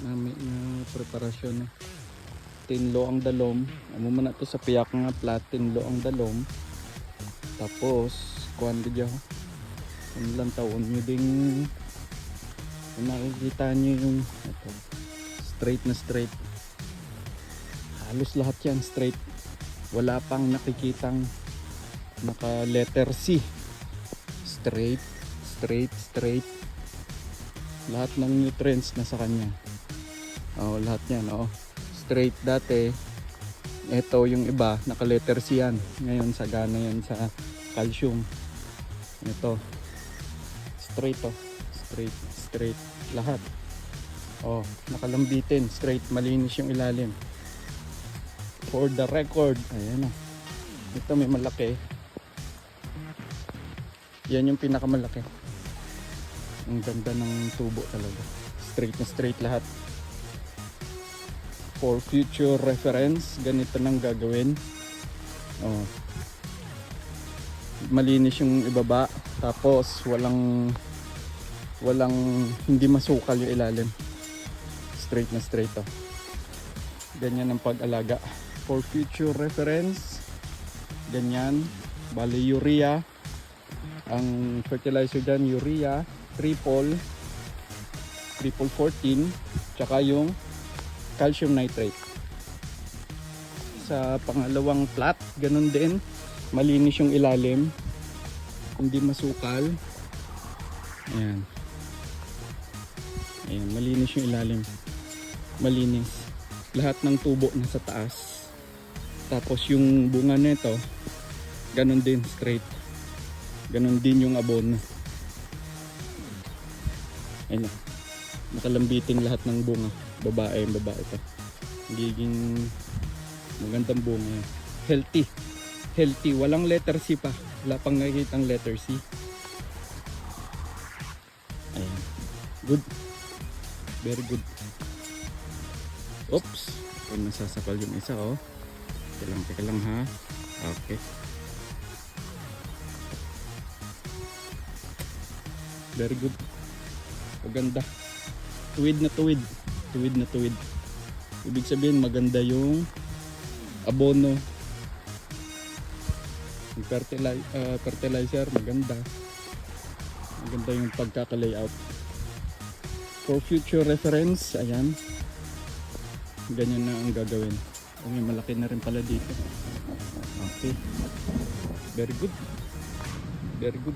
na preparasyon. Tinlo ang dalom. Amo man na to sa piyak nga plat. Tinlo ang dalom. Tapos kuhan ko ano lang taon nyo ding nakikita nyo yung ito, straight na straight. Halos lahat yan straight. Wala pang nakikitang naka letter C. Straight, straight, straight. Lahat ng nutrients na sa kanya. Oh, lahat yan, oh. Straight dati. Ito yung iba, naka letter C yan. Ngayon sagana yan sa calcium. Ito. Straight, oh. Straight, straight. Lahat. Oh, nakalambitin. Straight, malinis yung ilalim. For the record, ayan, oh. Ito may malaki. Yan yung pinakamalaki. Ang ganda ng tubo talaga. Straight na straight lahat. For future reference, ganito nang gagawin. Oh. Malinis yung ibaba, tapos walang hindi masukal yung ilalim. Straight na straight, oh. Ganyan ang pag-alaga. For future reference, ganyan. Bali urea. Ang fertilizer dyan, urea, triple 14, tsaka yung calcium nitrate. Sa pangalawang plat, ganun din. Malinis yung ilalim. Hindi masukal. Ayan. Ayan, malinis yung ilalim. Malinis. Lahat ng tubo nasa taas. Tapos yung bunga nito, ganun din, straight. Ganun din yung abono. Ayan. Nakalambitin lahat ng bunga. Babae ito. Giging magandang bunga. Healthy. Healthy. Walang letter C pa. Wala pang nakikitang letter C. Ayan. Good. Very good. Oops. Kung nasasakal yung isa, oh. Teka lang ha. Okay. Very good. Maganda. Tuwid na tuwid. Tuwid na tuwid. Ibig sabihin maganda yung abono. Yung fertilizer maganda. Maganda yung pagkaka-layout. For future reference, ayan. Ganyan na ang gagawin. May malaki na rin pala dito. Okay. Very good. Very good.